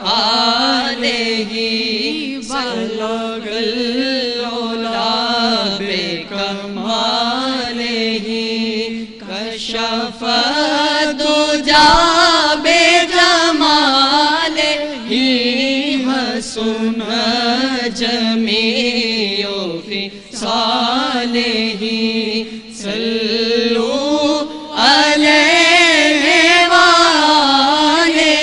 وآلہ بلغ العلا بکمالہ کشف الدجى بجمالہ حسن جمیع خصالہ صلوا علیہ وآلہ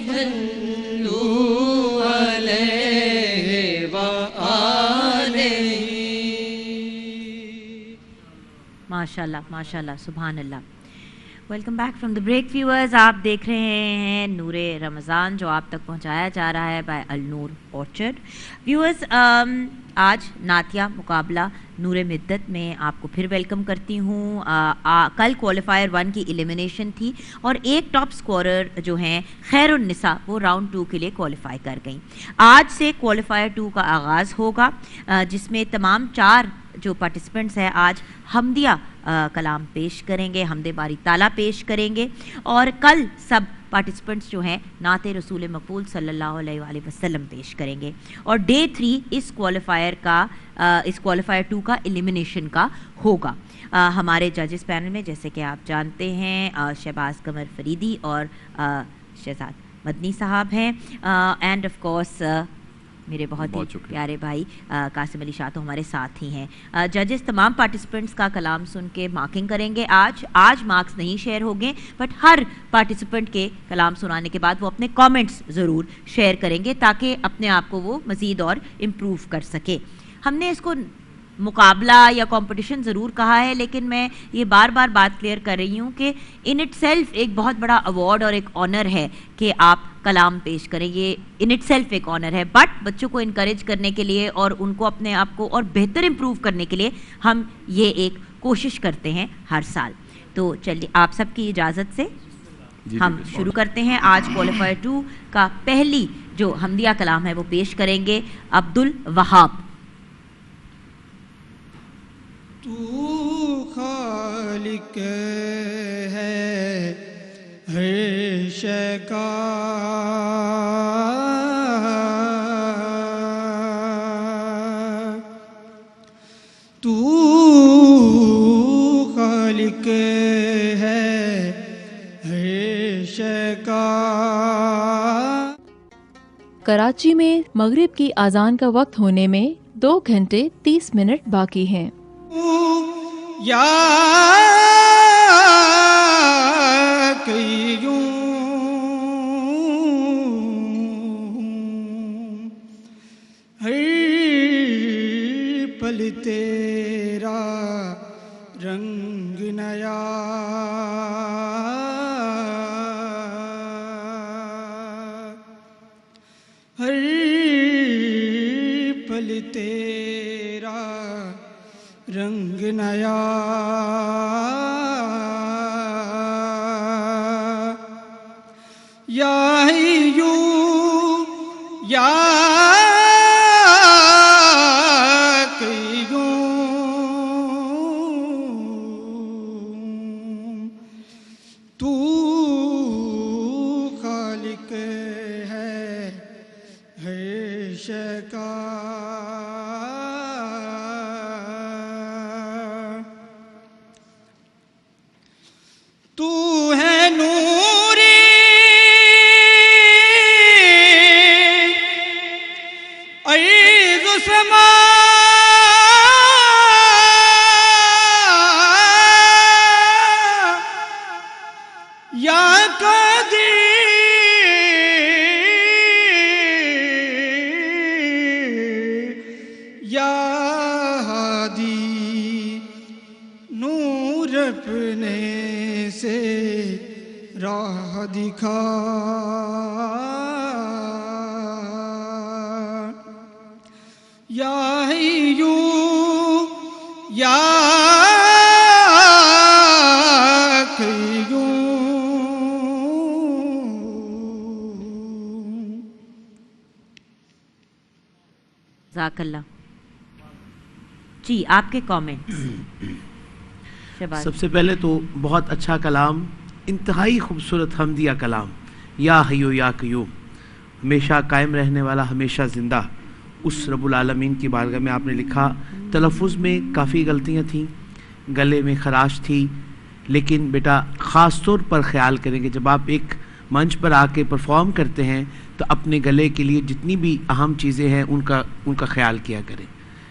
صلوا علیہ وآلہ. ماشاءاللہ ماشاءاللہ سبحان اللہ. Welcome back from the break viewers. آپ دیکھ رہے ہیں نور رمضان جو آپ تک پہنچایا جا رہا ہے بائی النور اورچرڈ. ویورز آج نعتیہ مقابلہ نور مدت میں آپ کو پھر ویلکم کرتی ہوں. کل کوالیفائر 1 کی ایلیمینیشن تھی اور ایک ٹاپ سکورر جو ہیں خیر النساء وہ راؤنڈ 2 کے لیے کوالیفائی کر گئیں. آج سے کوالیفائر 2 کا آغاز ہوگا جس میں تمام 4 جو پارٹیسپنٹس ہیں آج حمدیہ کلام پیش کریں گے, حمد باری تعالیٰ پیش کریں گے, اور کل سب پارٹیسپنٹس جو ہیں نعت رسول مقبول صلی اللہ علیہ وآلہ وسلم پیش کریں گے. اور ڈے 3 اس کوالیفائر 2 کا ایلیمینیشن کا ہوگا. ہمارے ججز پینل میں جیسے کہ آپ جانتے ہیں شہباز قمر فریدی اور شہزاد مدنی صاحب ہیں, اینڈ آف کورس میرے بہت ہی پیارے بھائی قاسم علی شاہ تو ہمارے ساتھ ہی ہیں. ججز تمام پارٹیسپنٹس کا کلام سن کے مارکنگ کریں گے. آج مارکس نہیں شیئر ہوں گے, بٹ ہر پارٹیسپنٹ کے کلام سنانے کے بعد وہ اپنے کامنٹس ضرور شیئر کریں گے تاکہ اپنے آپ کو وہ مزید اور امپروو کر سکے. ہم نے اس کو مقابلہ یا کمپٹیشن ضرور کہا ہے, لیکن میں یہ بار بار بات کلیئر کر رہی ہوں کہ ان اٹ سیلف ایک بہت بڑا ایوارڈ اور ایک آنر ہے کہ آپ کلام پیش کریں. یہ ان اٹ سیلف ایک آنر ہے, بٹ بچوں کو انکریج کرنے کے لیے اور ان کو اپنے آپ کو اور بہتر امپروو کرنے کے لیے ہم یہ ایک کوشش کرتے ہیں ہر سال. تو چلیے آپ سب کی اجازت سے ہم شروع کرتے ہیں. آج کوالیفائر 2 کا پہلی جو حمدیہ کلام ہے وہ پیش کریں گے عبدالوہاب. تو خالق ہے ہر شے کا, تو خالق ہے ہر شے کا. کراچی میں مغرب کی اذان کا وقت ہونے میں 2 گھنٹے 30 منٹ باقی ہیں. یا قیوم ہر پل تیرا رنگ نیا, ہر پل تیرا رنگ نیا, یا حیّو یا قیوم تو خالق ہے ہر شے کا. تو ہے نوری عیز سما, یا قدیر یا ہادی, نور اپنے سے راہ دکھا, یا حیّو یا قیوم. جزاک اللہ. جی آپ کے کامنٹ. سب سے پہلے تو بہت اچھا کلام, انتہائی خوبصورت حمدیہ کلام, یا حیو یا قیوم. ہمیشہ قائم رہنے والا، ہمیشہ زندہ اس رب العالمین کی بارگاہ میں آپ نے لکھا. تلفظ میں کافی غلطیاں تھیں، گلے میں خراش تھی، لیکن بیٹا خاص طور پر خیال کریں کہ جب آپ ایک منچ پر آ کے پرفارم کرتے ہیں تو اپنے گلے کے لیے جتنی بھی اہم چیزیں ہیں ان کا خیال کیا کریں،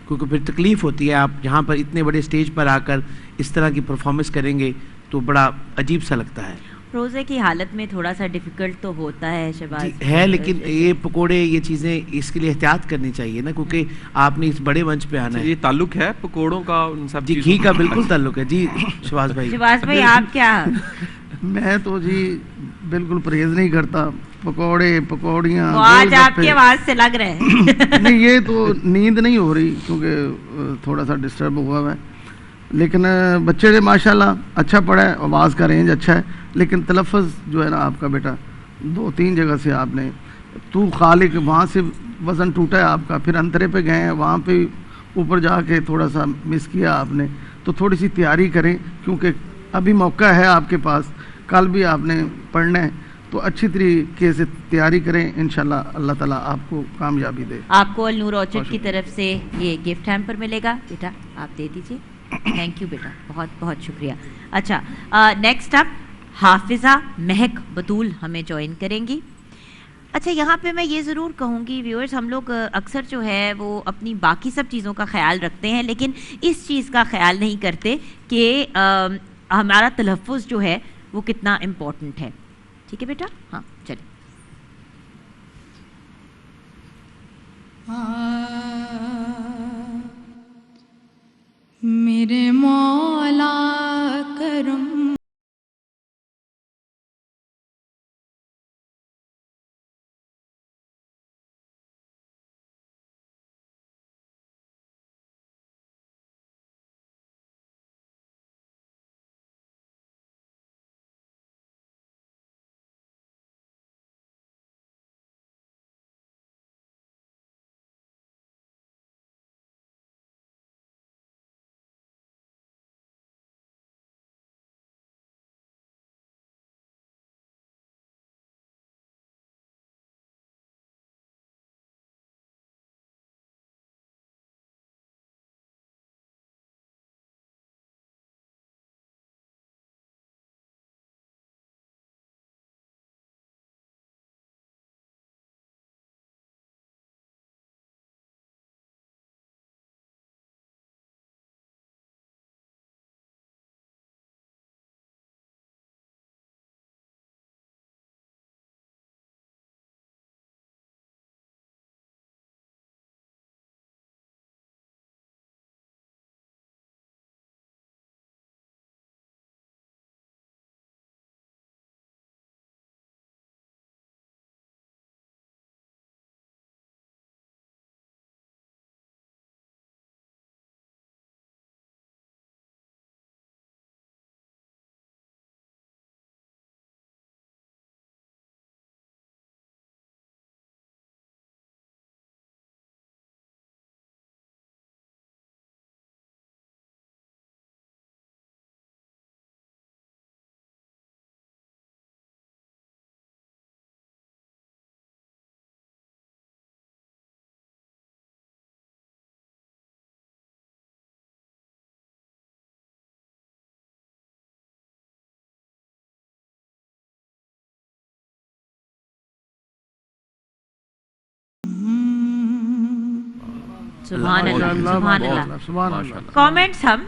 کیونکہ پھر تکلیف ہوتی ہے. آپ جہاں پر اتنے بڑے سٹیج پر آ کر اس طرح کی پرفارمنس کریں گے تو بڑا عجیب سا لگتا ہے. روزے کی حالت میں تھوڑا سا ڈیفیکلٹ تو ہوتا ہے شہباز ہے، لیکن یہ پکوڑے، یہ چیزیں اس کے لیے احتیاط کرنی چاہیے نا، کیونکہ آپ نے اس بڑے منچ پہ آنا ہے. یہ تعلق ہے پکوڑوں کا ان سب جی گھی کا بالکل تعلق ہے. جی شہباز بھائی آپ کیا؟ میں تو جی بالکل پرہیز نہیں کرتا، پکوڑے پکوڑیاں آج آپ کی آواز سے لگ رہے ہیں. نہیں، یہ تو نیند نہیں ہو رہی کیونکہ تھوڑا سا ڈسٹرب ہوا ہے، لیکن بچے نے ماشاءاللہ اچھا پڑھا ہے، آواز کا رینج اچھا ہے، لیکن تلفظ جو ہے نا آپ کا بیٹا 2-3 جگہ سے آپ نے تو خالق، وہاں سے وزن ٹوٹا ہے آپ کا، پھر انترے پہ گئے ہیں، وہاں پہ اوپر جا کے تھوڑا سا مس کیا آپ نے. تو تھوڑی سی تیاری کریں کیونکہ ابھی موقع ہے آپ کے پاس، کل بھی آپ نے پڑھنا ہے، تو اچھی طریقے سے تیاری کریں، انشاءاللہ اللہ تعالیٰ آپ کو کامیابی دے. آپ کو النور آرچرڈ کی طرف سے یہ گفٹ ہیمپر ملے گا، بیٹا آپ دے دیجیے. تھینک یو بیٹا، بہت بہت شکریہ. اچھا نیکسٹ اپ حافظہ مہک بطول ہمیں جوائن کریں گی. اچھا یہاں پہ میں یہ ضرور کہوں گی ویورز، ہم لوگ اکثر جو ہے وہ اپنی باقی سب چیزوں کا خیال رکھتے ہیں لیکن اس چیز کا خیال نہیں کرتے کہ ہمارا تلفظ جو ہے وہ کتنا امپورٹنٹ ہے. ٹھیک ہے بیٹا؟ ہاں چلیں. میرے مولا کرم سبحان اللہ سبحان اللہ سبحان اللہ. کامنٹس ہم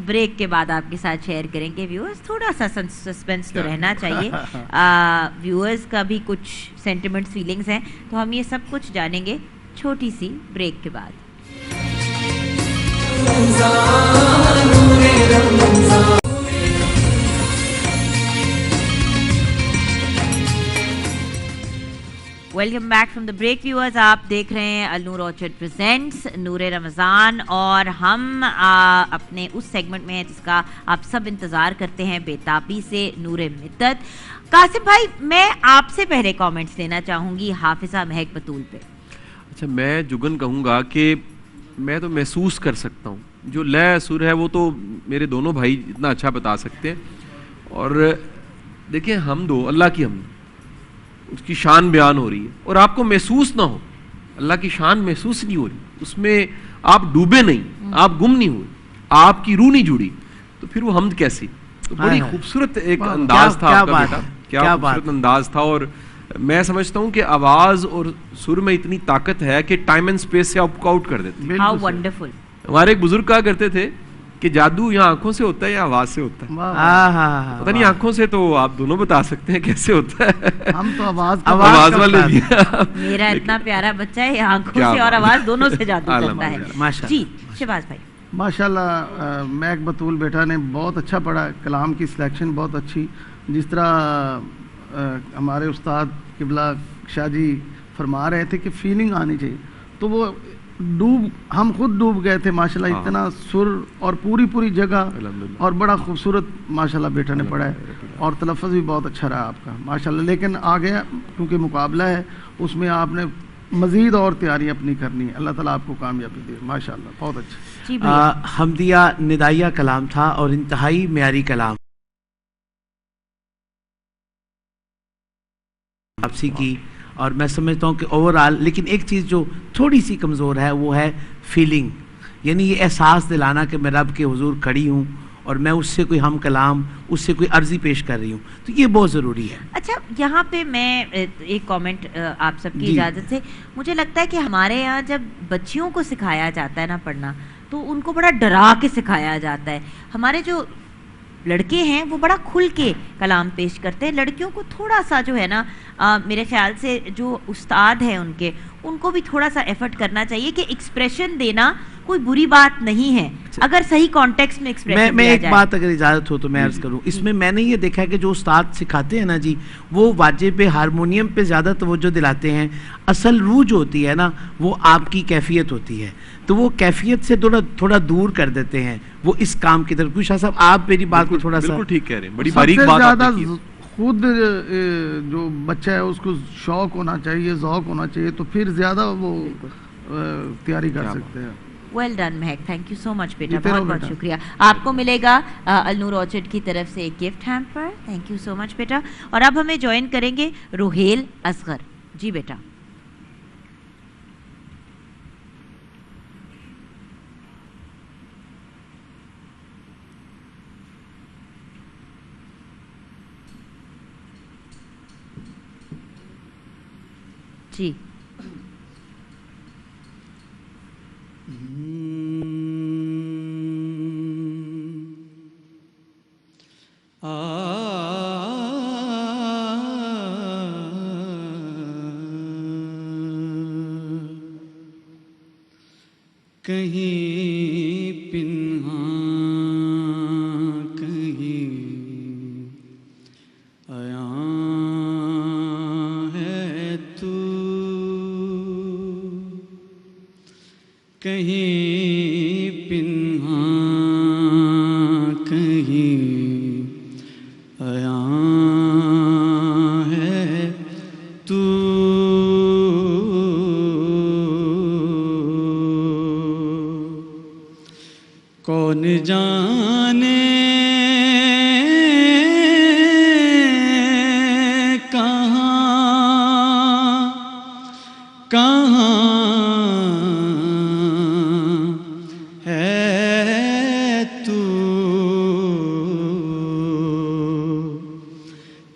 بریک کے بعد آپ کے ساتھ شیئر کریں گے. ویورز تھوڑا سا سسپینس تو رہنا چاہیے. ویورز کا بھی کچھ سینٹیمنٹس فیلنگز ہیں تو ہم یہ سب کچھ جانیں گے چھوٹی سی بریک کے بعد. Welcome back from the break viewers. آپ دیکھ رہے ہیں النور آرچرڈ پریزنٹس نور رمضان اور ہم اپنے اس سیگمنٹ میں ہیں جس کا آپ سب انتظار کرتے ہیں بے تابی سے، نور مدت. قاسم بھائی میں آپ سے پہلے کامنٹس لینا چاہوں گی حافظہ مہک بطول پہ. اچھا میں جگن کہوں گا کہ میں تو محسوس کر سکتا ہوں، جو لے سر ہے وہ تو میرے دونوں بھائی اتنا اچھا بتا سکتے ہیں. اور دیکھیں ہم دو اللہ کی ہم اس کی شان بیان ہو رہی ہے اور آپ کو محسوس نہ ہو, اللہ کی شان محسوس نہیں ہو رہی, اس میں آپ ڈوبے نہیں, آپ گم نہیں ہوئے, آپ کی روح نہیں جڑی, تو پھر وہ حمد کیسی؟ تو بڑی خوبصورت ایک انداز تھا آپ کا بیٹا, کیا خوبصورت انداز تھا. اور میں سمجھتا ہوں کہ آواز اور سر میں اتنی طاقت ہے کہ ٹائم اینڈ اسپیس سے آپ کو آؤٹ کر دیتی ہے. How wonderful. ہمارے ایک بزرگ کہا کرتے تھے کہ جادو یہاں آنکھوں سے ہوتا ہے یا آواز سے ہوتا ہے. پتہ نہیں آنکھوں سے تو آپ دونوں بتا سکتے ہیں کیسے ہوتا ہے, ہم تو آواز والے بھی ہیں. میرا اتنا پیارا بچہ ہے, آنکھوں سے اور آواز دونوں سے جادو کرتا ہے. جی شہباز بھائی. ماشاءاللہ میک بطول بیٹا نے بہت اچھا پڑھا, کلام کی سلیکشن بہت اچھی, جس طرح ہمارے استاد قبلہ شاہ جی فرما رہے تھے کہ فیلنگ آنی چاہیے, تو وہ ہم خود ڈوب گئے تھے ماشاءاللہ, اتنا سر اور پوری جگہ, اور بڑا خوبصورت ماشاءاللہ بیٹا نے پڑھا ہے, اور تلفظ بھی بہت اچھا رہا آپ کا ماشاءاللہ. لیکن آگے کیونکہ مقابلہ ہے, اس میں آپ نے مزید اور تیاری اپنی کرنی ہے. اللہ تعالیٰ آپ کو کامیابی دے ماشاءاللہ, بہت اچھا. حمدیہ ندائیہ کلام تھا اور انتہائی معیاری کلام واپسی کی, اور میں سمجھتا ہوں کہ اوور آل, لیکن ایک چیز جو تھوڑی سی کمزور ہے وہ ہے فیلنگ, یعنی یہ احساس دلانا کہ میں رب کے حضور کھڑی ہوں اور میں اس سے کوئی ہم کلام, اس سے کوئی عرضی پیش کر رہی ہوں, تو یہ بہت ضروری ہے. اچھا یہاں پہ میں ایک کامنٹ آپ سب کی اجازت سے, مجھے لگتا ہے کہ ہمارے یہاں جب بچیوں کو سکھایا جاتا ہے نا پڑھنا, تو ان کو بڑا ڈرا کے سکھایا جاتا ہے. ہمارے جو لڑکے ہیں وہ بڑا کھل کے کلام پیش کرتے ہیں, لڑکیوں کو تھوڑا سا جو ہے نا میرے خیال سے جو استاد ہیں ان کو بھی تھوڑا سا ایفرٹ کرنا چاہیے کہ ایکسپریشن دینا کوئی بری بات نہیں ہے, اگر صحیح کانٹیکسٹ میں ایکسپریشن میں ایک بات اگر اجازت ہو تو میں عرض کروں, اس میں نے یہ دیکھا ہے کہ جو استاد سکھاتے ہیں نا جی, وہ واجب پہ ہارمونیم پہ زیادہ توجہ دلاتے ہیں. اصل روح جو ہوتی ہے نا وہ آپ کی کیفیت ہوتی ہے, تو وہ کیفیت سے تھوڑا دور کر دیتے ہیں وہ اس کام کی طرف. شاہ صاحب آپ میری بات کو تھوڑا سا بالکل ٹھیک کہہ رہے ہیں, بڑی باریک بات آپ نے کی. خود جو بچہ ہے اس کو شوق ہونا چاہیے, ذوق ہونا چاہیے, تو پھر زیادہ وہ تیاری کر سکتے ہیں. ویل ڈن مہک, تھینک یو سو مچ بیٹا, بہت بہت شکریہ. آپ کو ملے گا النور آرچرڈ کی طرف سے ایک gift hamper. Thank you so much بیٹا. اور اب ہمیں جوائن کریں گے روہیل اصغر. جی بیٹا. جی کہیں پنہاں کہیں عیاں ہے تو, کہیں پنہاں کہیں عیاں ہے تو, کون جانے کہاں کہاں ہے تو,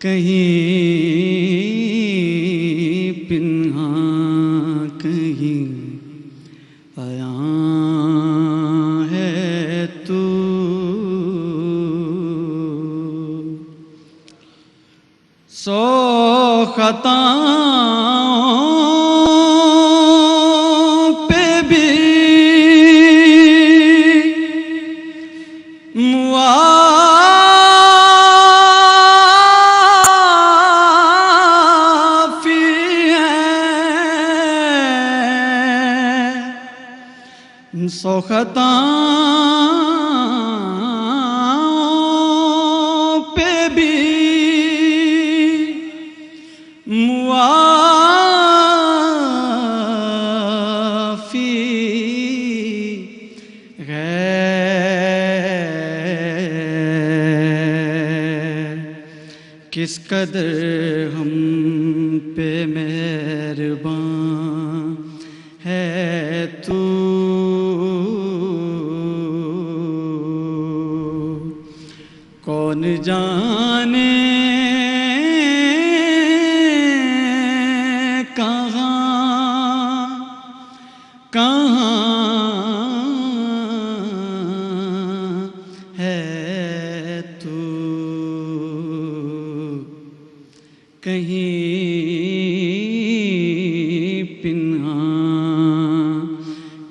کہیں پنہاں کہیں عیاں ہے تو. سو خطاؤں پہ بھی سو خطاؤں پہ بھی موافی ہے, کس قدر ہم پہ مہربان ہے تو، کون جانے ہے تو، کہیں پنہاں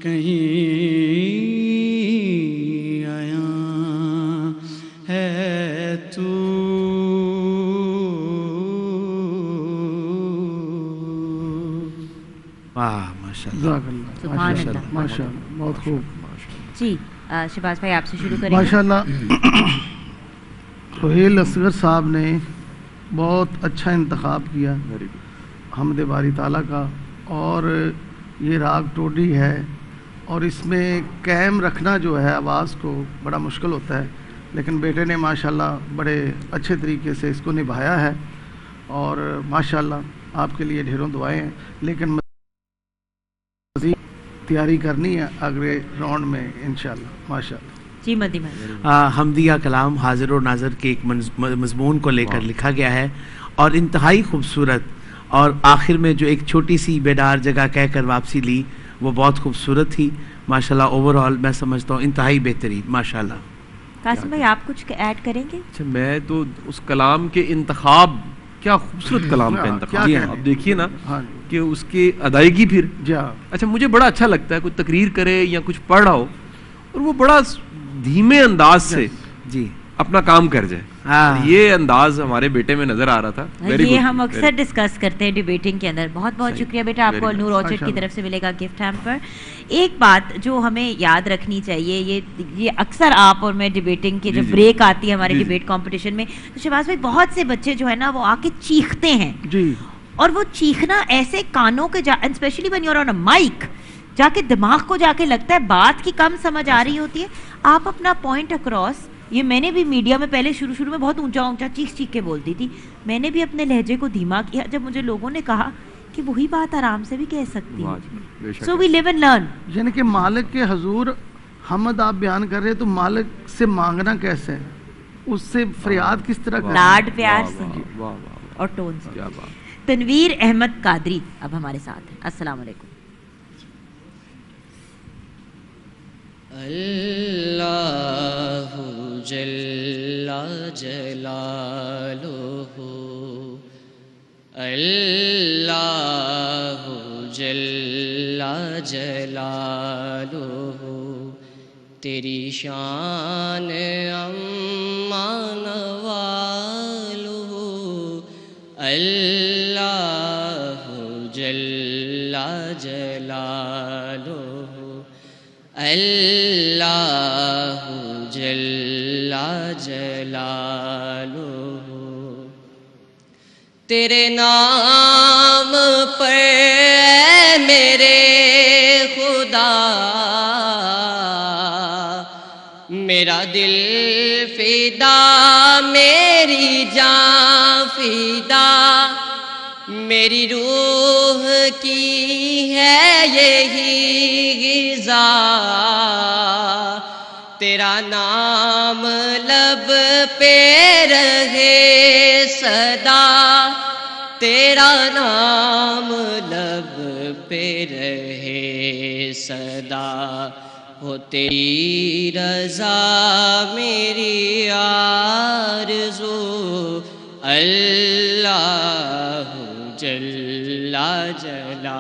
کہیں عیاں ہے تو، واہ ماشاء اللہ، جزاک اللہ، سبحان اللہ۔ ماشاء اللہ، بہت خوب، جی شہباز بھائی آپ سے شروع کریں گے۔ ماشاء اللہ۔ سہیل اصغر صاحب نے بہت اچھا انتخاب کیا حمد باری تعالیٰ کا، اور یہ راگ ٹوڈی ہے، اور اس میں قائم رکھنا جو ہے آواز کو بڑا مشکل ہوتا ہے، لیکن بیٹے نے ماشاءاللہ بڑے اچھے طریقے سے اس کو نبھایا ہے، اور ماشاءاللہ آپ کے لیے ڈھیروں دعائیں ہیں، لیکن مزید تیاری کرنی ہے اگلے راؤنڈ میں انشاءاللہ۔ ماشاءاللہ۔ جی مدی بھائی۔ حمدیہ کلام حاضر و ناظر کے ایک مضمون کو لے کر لکھا گیا ہے، اور انتہائی خوبصورت، اور آخر میں جو ایک چھوٹی سی بیدار جگہ کہہ کر واپسی لی وہ بہت خوبصورت تھی ماشاءاللہ۔ اوور آل میں سمجھتا ہوں انتہائی بہترین ماشاءاللہ۔ قاسم بھائی آپ کچھ ایڈ کریں گے؟ اچھا میں تو اس کلام کے انتخاب، کیا خوبصورت کلام کا انتخاب ہے، آپ دیکھیے نا کہ اس کی ادائیگی پھر، اچھا مجھے بڑا اچھا لگتا ہے کوئی تقریر کرے یا کچھ پڑھ رہا ہو اور وہ بڑا دھیمے انداز سے جی اپنا کام کر جائے، یہ انداز ہمارے بیٹے میں نظر آ رہا تھا۔ یہ ہم اکثر ڈسکس کرتے ہیں ڈیبیٹنگ کے اندر۔ بہت بہت شکریہ بیٹا، آپ کو نور آرچرڈ کی طرف سے ملے گا گفٹ ہیمپر۔ ایک بات جو ہمیں یاد رکھنی چاہیے، یہ اکثر آپ اور میں ڈیبیٹنگ کی جب بریک آتی ہے ہمارے ڈیبیٹ کمپٹیشن میں، تو شہباز بھائی بہت سے بچے جو ہے نا وہ آ کے چیختے ہیں، اور وہ چیخنا ایسے کانوں کے specially when you are on a mic جا کے دماغ کو جا کے لگتا ہے بات کی کم سمجھ آ رہی ہوتی ہے۔ آپ اپنا پوائنٹ اکراس، یہ میں نے بھی میڈیا میں پہلے شروع میں بہت اونچا اونچا چیخ کے بولتی تھی، میں نے بھی اپنے لہجے کو دھیما کیا جب مجھے لوگوں نے کہا کہ وہی بات آرام سے بھی کہہ سکتی ہے۔ سو وی لیو اینڈ لرن۔ یعنی کہ مالک کے حضور حمد آپ بیان کر رہے ہیں تو مالک سے مانگنا کیسے ہے، اس سے فریاد کس طرح کرنا؟ لاڈ پیار سے اور ٹون سے۔ تنویر احمد قادری اب ہمارے ساتھ ہیں۔ السلام علیکم۔ اللہ جل جلالہ، اللہ جل جلالہ، تیری شان امان والو، اللہ جل جلالہ، اللہ جل جلالہ، تیرے نام پر میرے خدا میرا دل فدا، میری جان فدا، میری روح کی ہے یہی غذا، تیرا نام لب پہ رہے صدا، تیرا نام لب پہ رہے صدا، ہو تیری رضا میری آرزو، اللہ جل جلالہ،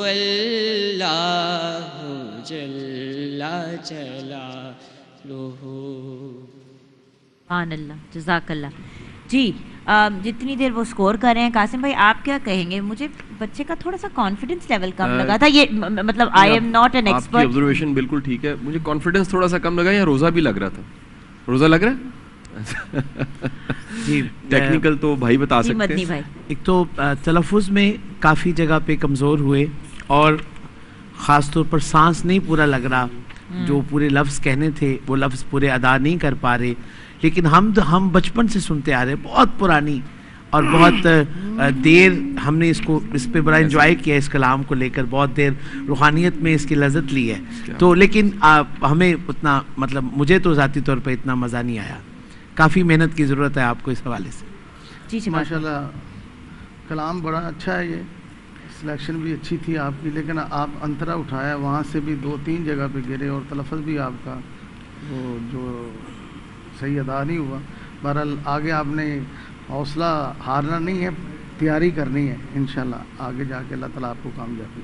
اللہ جل جلالہ۔ سبحان اللہ، جزاک اللہ۔ جی جتنی دیر وہ سکور کر رہے ہیں، قاسم بھائی آپ کیا کہیں گے؟ مجھے بچے کا تھوڑا سا کانفیڈنس لیول کم لگا تھا، یہ مطلب I am not an expert. آپ کی آبزرویشن بالکل ٹھیک ہے، مجھے کانفیڈنس تھوڑا سا کم لگا، یا روزہ بھی لگ رہا تھا؟ روزہ لگ رہا ہے جی، ٹیکنیکل تو بھائی بتا سکتے ہیں۔ ایک تو تلفظ میں کافی جگہ پہ کمزور ہوئے، اور خاص طور پر سانس نہیں پورا لگ رہا، جو پورے لفظ کہنے تھے وہ لفظ پورے ادا نہیں کر پا رہے، لیکن ہم بچپن سے سنتے آ رہے، بہت پرانی اور بہت دیر ہم نے اس پہ بڑا انجوائے کیا اس کلام کو لے کر, بہت دیر روحانیت میں اس کی لذت لی ہے. تو لیکن ہمیں اتنا مطلب مجھے تو ذاتی طور پہ اتنا مزہ نہیں آیا, کافی محنت کی ضرورت ہے آپ کو اس حوالے سے. جی ماشاء اللہ کلام بڑا اچھا ہے, یہ سلیکشن بھی اچھی تھی آپ کی, لیکن آپ انترا اٹھایا وہاں سے بھی 2-3 جگہ پہ گرے اور تلفظ بھی آپ کا وہ جو صحیح ادا نہیں ہوا. بہرحال آگے آپ نے حوصلہ ہارنا نہیں ہے, تیاری کرنی ہے, انشاءاللہ آگے جا کے اللہ تعالیٰ آپ کو کامیابی.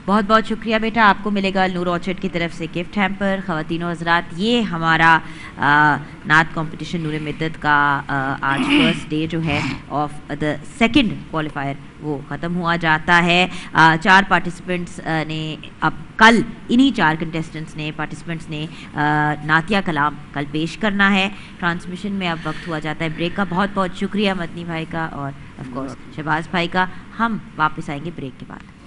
بہت بہت شکریہ بیٹا, آپ کو ملے گا النور آرچرڈ کی طرف سے گفٹ ہیمپر. خواتین و حضرات, یہ ہمارا نعت کمپٹیشن نور مدت کا آج فرسٹ ڈے جو ہے آف دا سیکنڈ کوالیفائر وہ ختم ہوا جاتا ہے. 4 پارٹیسپنٹس نے اب کل انہی 4 کنٹیسٹنٹس نے پارٹیسپنٹس نے نعتیہ کلام کل پیش کرنا ہے. ٹرانسمیشن میں اب وقت ہوا جاتا ہے بریک کا. بہت بہت شکریہ مدنی بھائی کا اور آف کورس شہباز بھائی کا. ہم واپس آئیں گے بریک کے بعد.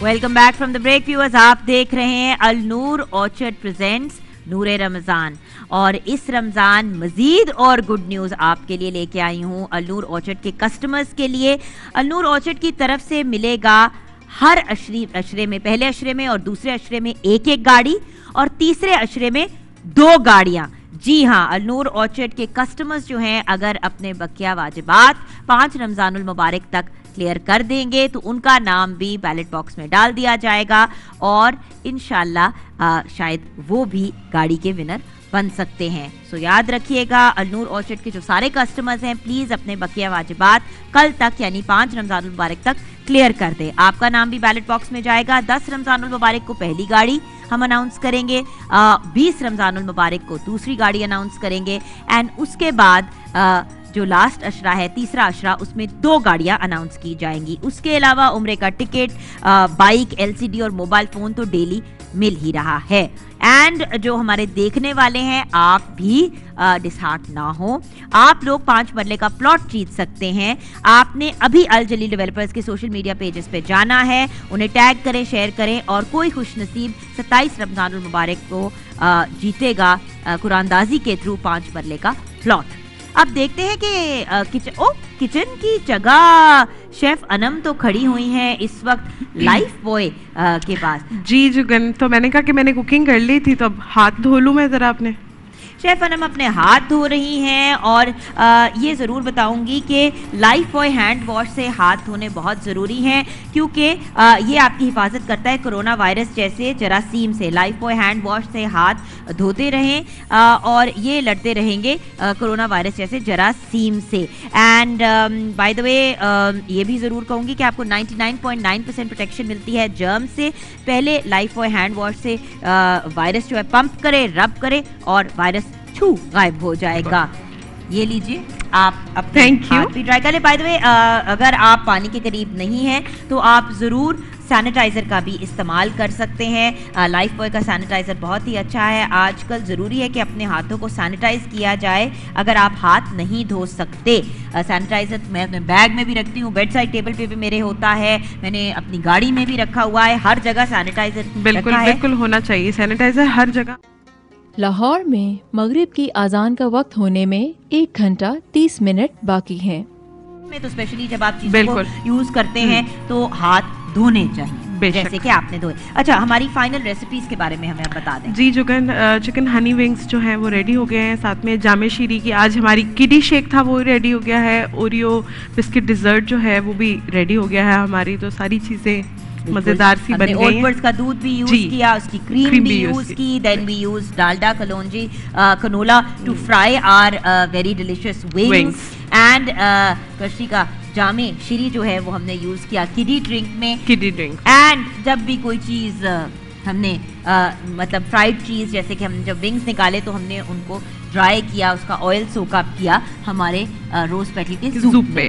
Welcome back from the break viewers. آپ دیکھ رہے ہیں النور آرچرڈ پریزنٹس نور رمضان, اور اس رمضان مزید اور گڈ نیوز آپ کے لیے لے کے آئی ہوں. النور آرچرڈ کے کسٹمرز کے لیے النور آرچرڈ کی طرف سے ملے گا ہر اشرے میں, پہلے اشرے میں اور دوسرے اشرے میں 1 گاڑی اور تیسرے اشرے میں 2 گاڑیاں. جی ہاں, النور آرچرڈ کے کسٹمرز جو ہیں اگر اپنے بقیہ واجبات 5 رمضان المبارک تک کلیئر کر دیں گے تو ان کا نام بھی بیلٹ باکس میں ڈال دیا جائے گا اور انشاءاللہ شاید وہ بھی گاڑی کے ونر بن سکتے ہیں. سو یاد رکھیے گا, النور آرچرڈ کے جو سارے کسٹمرز ہیں پلیز اپنے بقیہ واجبات کل تک یعنی 5 رمضان المبارک تک کلیئر کر دیں. آپ کا نام بھی بیلٹ باکس میں جائے گا. 10 رمضان المبارک کو پہلی گاڑی ہم اناؤنس کریں گے, 20 رمضان المبارک کو دوسری گاڑی اناؤنس کریں گے, اینڈ اس کے بعد جو لاسٹ اشرہ ہے تیسرا اشرہ اس میں 2 گاڑیاں اناؤنس کی جائیں گی. اس کے علاوہ عمرے کا ٹکٹ, بائک, LCD اور موبائل فون تو ڈیلی مل ہی رہا ہے. اینڈ جو ہمارے دیکھنے والے ہیں آپ بھی ڈسہارٹ نہ ہو, آپ لوگ 5 مرلے کا پلاٹ جیت سکتے ہیں. آپ نے ابھی الجلیل ڈیولپرز کے سوشل میڈیا پیجز پہ جانا ہے, انہیں ٹیگ کریں, شیئر کریں, اور کوئی خوش نصیب 27 رمضان المبارک کو جیتے گا قرآن دازی کے تھرو 5 مرلے کا پلاٹ. اب دیکھتے ہیں کہ کچن کی جگہ شیف انم تو کھڑی ہوئی ہیں اس وقت لائف بوائے کے پاس. جی جگن, تو میں نے کہا کہ میں نے کوکنگ کر لی تھی تو اب ہاتھ دھو لوں میں ذرا اپنے. شیف انم اپنے ہاتھ دھو رہی ہیں, اور یہ ضرور بتاؤں گی کہ لائف بوائے ہینڈ واش سے ہاتھ دھونے بہت ضروری ہیں کیونکہ یہ آپ کی حفاظت کرتا ہے کرونا وائرس جیسے جراثیم سے. لائف بوائے ہینڈ واش سے ہاتھ دھوتے رہیں اور یہ لڑتے رہیں گے کرونا وائرس جیسے جراثیم سے. اینڈ بائی دا وے یہ بھی ضرور کہوں گی کہ آپ کو 99.9% پروٹیکشن ملتی ہے جرم سے. پہلے لائف بوائے ہینڈ واش سے وائرس جو ہے پمپ کرے, رب کرے, اور وائرس غائب ہو جائے گا. یہ لیجیے آپ اپنے ہاتھ بھی ٹرائی کر لیں. بائی دا وے اگر آپ پانی کے قریب نہیں ہیں تو آپ ضرور سینیٹائزر کا بھی استعمال کر سکتے ہیں. لائف بوائے کا سینیٹائزر بہت ہی اچھا ہے. آج کل ضروری ہے کہ اپنے ہاتھوں کو سینیٹائز کیا جائے اگر آپ ہاتھ نہیں دھو سکتے. سینیٹائزر میں اپنے بیگ میں بھی رکھتی ہوں, بیڈ سائڈ ٹیبل پہ بھی میرے ہوتا ہے, میں نے اپنی گاڑی میں بھی رکھا ہوا ہے, ہر جگہ سینیٹائزر بالکل بالکل ہونا چاہیے سینیٹائزر ہر جگہ. لاہور میں مغرب کی اذان کا وقت ہونے میں 1 گھنٹہ 30 منٹ باقی ہیں. میں تو اسپیشلی جب آپ چیزوں کو یوز کرتے ہیں تو ہاتھ دھونے چاہیے جیسے کہ آپ نے دھوئے. اچھا, ہماری فائنل ریسیپیز کے بارے میں ہمیں بتا دیں. جی جگن, چکن ہنی ونگز جو ہیں وہ ریڈی ہو گئے ہیں, ساتھ میں جامع شیری کی آج ہماری کڈی شیک تھا وہ ریڈی ہو گیا ہے, اوریو بسکٹ ڈیزرٹ جو ہے وہ بھی ریڈی ہو گیا ہے ہماری. تو ساری چیزیں مزیدار سی بن گئی ہیں. کا دودھ بھی یوز کیا, اس کی کریم بھی یوز کی, then we use Dalda Kalonji canola to fry our very delicious wings. And کرشی کا جامع شیری جو ہے وہ ہم نے یوز کیا کڈی ڈرنک میں. اینڈ جب بھی کوئی چیز ہم نے مطلب فرائیڈ چیز جیسے کہ ہم جب ونگز نکالے تو ہم نے ان کو ڈرائی کیا, اس کا آئل سوک اپ کیا ہمارے روز پیٹل کے سوپ میں.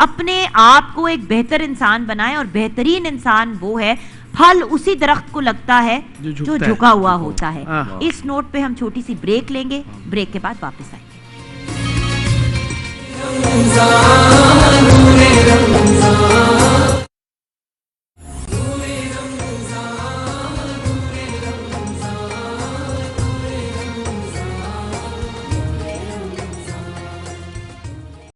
اپنے آپ کو ایک بہتر انسان بنائیں, اور بہترین انسان وہ ہے, پھل اسی درخت کو لگتا ہے جو جھکا ہوا ہوتا ہے. اس نوٹ پہ ہم چھوٹی سی بریک لیں گے, بریک کے بعد واپس آئیں گے.